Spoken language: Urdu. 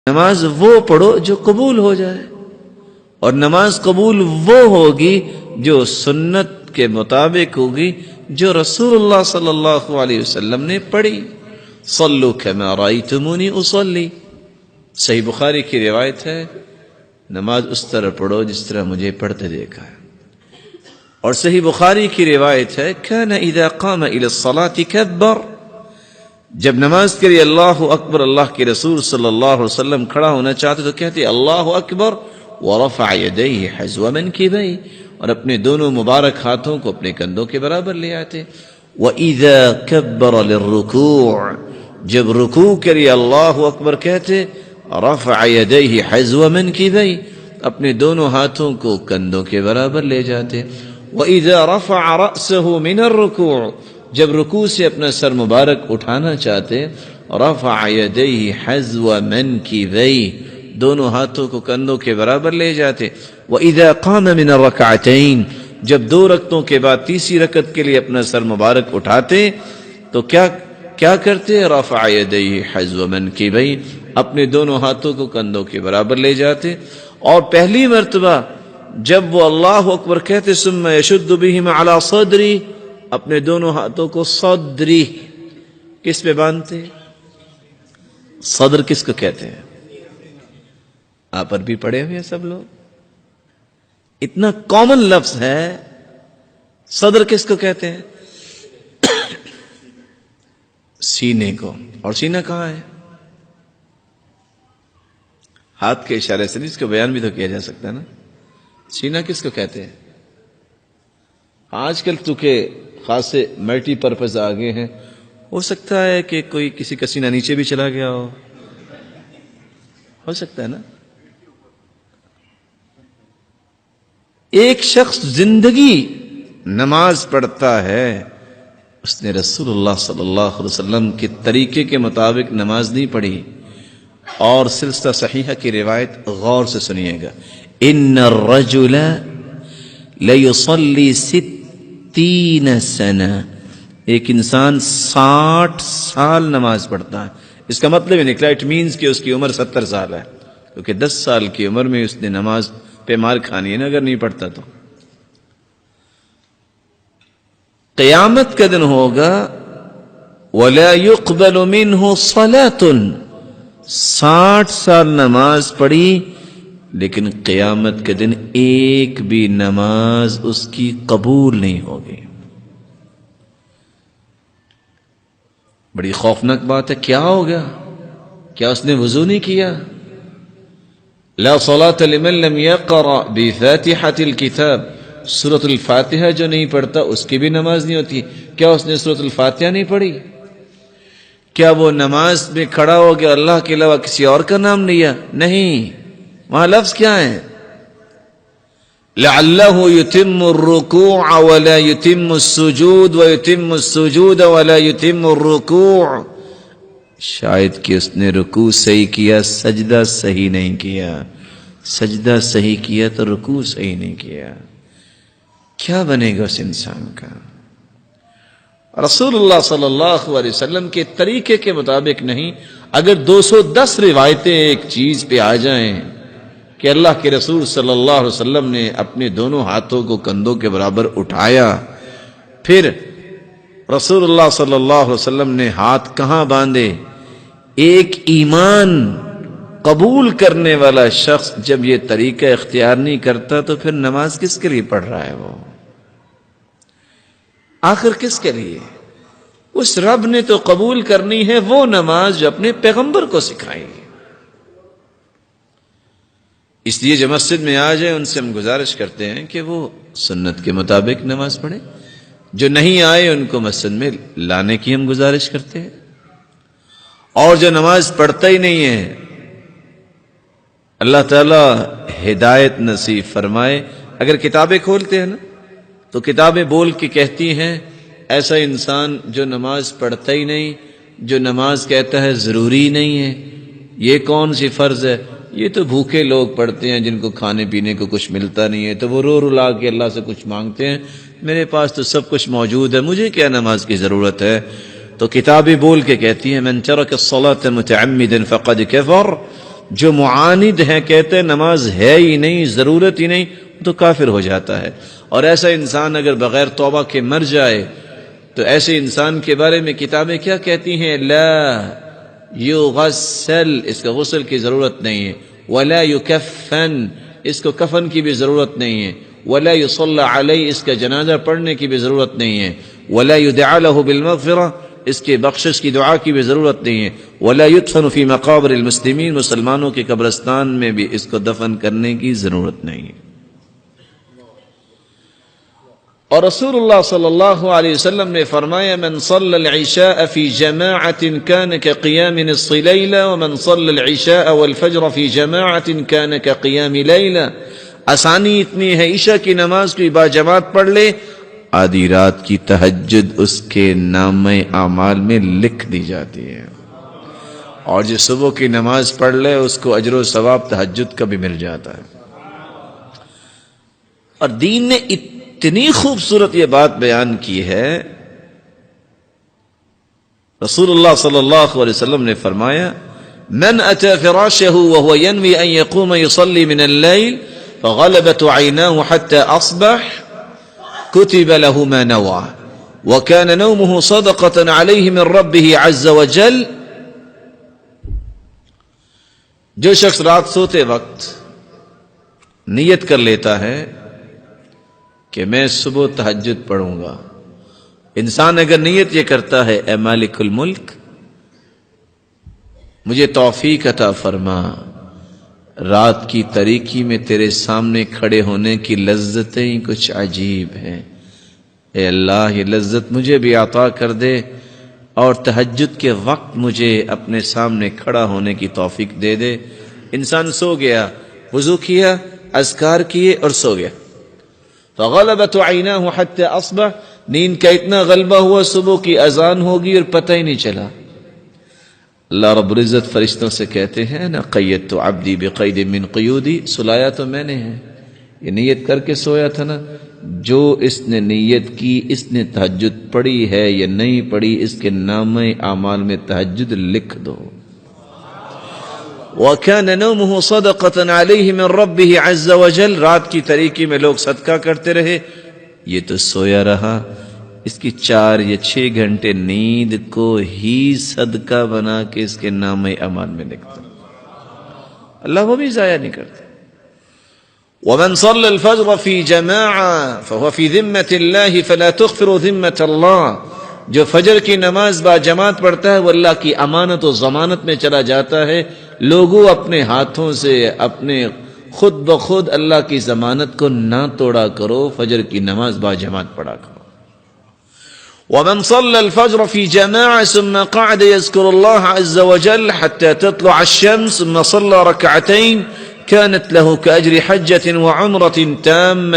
نماز وہ پڑھو جو قبول ہو جائے، اور نماز قبول وہ ہوگی جو سنت کے مطابق ہوگی جو رسول اللہ صلی اللہ علیہ وسلم نے پڑھی۔ صلو کما رأیتمونی اصلی، صحیح بخاری کی روایت ہے، نماز اس طرح پڑھو جس طرح مجھے پڑھتے دیکھا ہے۔ اور صحیح بخاری کی روایت ہے کان اذا قام الى الصلاة کبر، جب نماز کے لیے اللہ اکبر اللہ کے رسول صلی اللہ علیہ وسلم کھڑا ہونا چاہتے تو کہتے اللہ اکبر ورفع یدیہ حذو منکبیہ، اور اپنے دونوں مبارک ہاتھوں کو اپنے کندھوں کے برابر لے آتے۔ وَإِذَا كَبَّرَ لِلرُّكُوعِ، جب رکوع کے لیے اللہ اکبر کہتے رفع یدیہ حذو منکبیہ، اپنے دونوں ہاتھوں کو کندھوں کے برابر لے جاتے۔ وَإِذَا رَفَعَ رَأْسَهُ مِنَ الرُّكُوعِ، جب رکوع سے اپنا سر مبارک اٹھانا چاہتے رفع یدیہ حذو منکبیہ، دونوں ہاتھوں کو کندھوں کے برابر لے جاتے۔ وَإِذَا قَامَ مِنَ الرَّكْعَتَيْنِ، جب دو رکعتوں کے بعد تیسری رکعت کے لیے اپنا سر مبارک اٹھاتے تو کیا کرتے؟ رفع یدیہ حذو منکبیہ، اپنے دونوں ہاتھوں کو کندھوں کے برابر لے جاتے۔ اور پہلی مرتبہ جب وہ اللہ اکبر کہتے ثم یشد بہما علی صدری، اپنے دونوں ہاتھوں کو صدری کس پہ باندھتے؟ صدر کس کو کہتے ہیں؟ آپ عربی پڑھے ہوئے ہیں سب لوگ، اتنا کامن لفظ ہے۔ صدر کس کو کہتے ہیں؟ سینے کو۔ اور سینہ کہاں ہے؟ ہاتھ کے اشارے سے اس کو بیان بھی تو کیا جا سکتا ہے نا۔ سینہ کس کو کہتے ہیں؟ آج کل تو کہ خاصے ملٹی پرپز آگے ہیں، ہو سکتا ہے کہ کوئی کسی کا سینہ نیچے بھی چلا گیا ہو سکتا ہے نا۔ ایک شخص زندگی نماز پڑھتا ہے، اس نے رسول اللہ صلی اللہ علیہ وسلم کے طریقے کے مطابق نماز نہیں پڑھی۔ اور سلسلہ صحیحہ کی روایت غور سے سنیے گا، ان الرجل لیصلی 60 سنہ، ایک انسان 60 سال نماز پڑھتا ہے۔ اس کا مطلب یہ نکلا اٹ مینز کہ اس کی عمر 70 سال ہے، کیونکہ 10 سال کی عمر میں اس نے نماز پہ مار کھانی ہے نا اگر نہیں پڑھتا تو۔ قیامت کا دن ہوگا وَلَا يُقْبَلُ مِنْهُ صَلَاةٌ، 60 سال نماز پڑھی لیکن قیامت کے دن ایک بھی نماز اس کی قبول نہیں ہوگی۔ بڑی خوفناک بات ہے۔ کیا ہوگا؟ کیا اس نے وضو نہیں کیا؟ لا صلاة لمن لم يقرأ بفاتحة الكتاب، سورة الفاتحہ جو نہیں پڑھتا اس کی بھی نماز نہیں ہوتی۔ کیا اس نے سورة الفاتحہ نہیں پڑھی؟ کیا وہ نماز میں کھڑا ہو گیا اللہ کے علاوہ کسی اور کا نام لیا؟ نہیں، وہاں لفظ کیا ہے؟ لعلہ یتم الرکوع ولا یتم السجود ویتم السجود ولا یتم الرکوع، شاید کہ اس نے رکوع صحیح کیا سجدہ صحیح نہیں کیا، سجدہ صحیح کیا تو رکوع صحیح نہیں کیا۔ کیا بنے گا اس انسان کا؟ رسول اللہ صلی اللہ علیہ وسلم کے طریقے کے مطابق نہیں۔ اگر 210 روایتیں ایک چیز پہ آ جائیں کہ اللہ کے رسول صلی اللہ علیہ وسلم نے اپنے دونوں ہاتھوں کو کندھوں کے برابر اٹھایا، پھر رسول اللہ صلی اللہ علیہ وسلم نے ہاتھ کہاں باندھے، ایک ایمان قبول کرنے والا شخص جب یہ طریقہ اختیار نہیں کرتا تو پھر نماز کس کے لیے پڑھ رہا ہے؟ وہ آخر کس کے لیے؟ اس رب نے تو قبول کرنی ہے وہ نماز جو اپنے پیغمبر کو سکھائی۔ اس لیے جو مسجد میں آ جائے ان سے ہم گزارش کرتے ہیں کہ وہ سنت کے مطابق نماز پڑھیں، جو نہیں آئے ان کو مسجد میں لانے کی ہم گزارش کرتے ہیں، اور جو نماز پڑھتا ہی نہیں ہے اللہ تعالی ہدایت نصیب فرمائے۔ اگر کتابیں کھولتے ہیں نا تو کتابیں بول کے کہتی ہیں ایسا انسان جو نماز پڑھتا ہی نہیں، جو نماز کہتا ہے ضروری نہیں ہے، یہ کون سی فرض ہے؟ یہ تو بھوکے لوگ پڑھتے ہیں جن کو کھانے پینے کو کچھ ملتا نہیں ہے تو وہ رو رلا کے اللہ سے کچھ مانگتے ہیں، میرے پاس تو سب کچھ موجود ہے، مجھے کیا نماز کی ضرورت ہے؟ تو کتابیں بول کے کہتی ہیں من ترک الصلاة متعمدا فقد کفر، جو معاند ہیں، کہتے ہیں نماز ہے ہی نہیں، ضرورت ہی نہیں، تو کافر ہو جاتا ہے۔ اور ایسا انسان اگر بغیر توبہ کے مر جائے تو ایسے انسان کے بارے میں کتابیں کیا کہتی ہیں؟ لا یغسل، اس کا غسل کی ضرورت نہیں ہے، ولا یکفن، اس کو کفن کی بھی ضرورت نہیں ہے، ولا یصلی علیہ، اس کا جنازہ پڑھنے کی بھی ضرورت نہیں ہے، ولا یدعى له بالمغفرہ، اس کے بخشش کی دعا کی بھی ضرورت نہیں ہے، ولا یدفن فی مقابر المسلمین، مسلمانوں کے قبرستان میں بھی اس کو دفن کرنے کی ضرورت نہیں ہے۔ اور رسول اللہ صلی اللہ علیہ وسلم نے فرمایا من صلی العشاء فی جماعت کان کقیام نصف لیلہ ومن صلی العشاء والفجر فی جماعت کان کقیام لیلہ، آسانی اتنی ہے، عشاء کی نماز کو باجماعت پڑھ لے، آدھی رات کی تہجد اس کے نامہ اعمال میں لکھ دی جاتی ہے، اور جو صبح کی نماز پڑھ لے اس کو اجر و ثواب تہجد کا بھی مل جاتا ہے۔ اور دین نے اتنی خوبصورت یہ بات بیان کی ہے، رسول اللہ صلی اللہ علیہ وسلم نے فرمایا من اتى فراشه وهو ينوي ان يقوم يصلي من الليل فغلبت عيناه حتى اصبح كتب له ما نوى وكان نومه صدقة عليه من ربه عز وجل۔ جو شخص رات سوتے وقت نیت کر لیتا ہے کہ میں صبح تہجد پڑھوں گا، انسان اگر نیت یہ کرتا ہے اے مالک الملک مجھے توفیق عطا فرما، رات کی تاریکی میں تیرے سامنے کھڑے ہونے کی لذتیں کچھ عجیب ہیں، اے اللہ یہ لذت مجھے بھی عطا کر دے، اور تہجد کے وقت مجھے اپنے سامنے کھڑا ہونے کی توفیق دے دے۔ انسان سو گیا، وضو کیا، اذکار کیے اور سو گیا، فغلبت عیناہ حتی اصبح، نیند کا اتنا غلبہ ہوا صبح کی اذان ہوگی اور پتہ ہی نہیں چلا۔ اللہ رب العزت فرشتوں سے کہتے ہیں نا قیدت عبدی بقید من قیودی، سلایا تو میں نے ہے، یہ نیت کر کے سویا تھا نا، جو اس نے نیت کی، اس نے تہجد پڑھی ہے یا نہیں پڑھی، اس کے نامہ اعمال میں تہجد لکھ دو۔ وَكَانَ نَوْمُهُ صَدَقَةً عَلَيْهِ مِنْ رَبِّهِ عَزَّ وَجَلَّ، رات کی تاریکی میں لوگ صدقہ کرتے رہے، یہ تو سویا رہا، اس کی 4 یا 6 گھنٹے نیند کو ہی صدقہ بنا کے اس کے نامہ اعمال میں لکھتا، اللہ وہ بھی ضائع نہیں کرتا۔ وَمَنْ صَلَّى الْفَجْرَ فِي جَمَاعَةٍ فَهُوَ فِي ذِمَّةِ اللَّهِ فَلَا تُغْفِرُ ذِمَّةَ اللَّهِ، جو فجر کی نماز با جماعت پڑھتا ہے وہ اللہ کی امانت و ضمانت میں چلا جاتا ہے۔ لوگوں اپنے ہاتھوں سے اپنے خود بخود اللہ کی ضمانت کو نہ توڑا کرو، فجر کی نماز با جماعت پڑھا کرو۔ ومن صلى الفجر في جماعة ثم قعد يذكر الله عز وجل حتى تطلع الشمس ثم صلى ركعتين كانت له كأجر حجة وعمرة تامة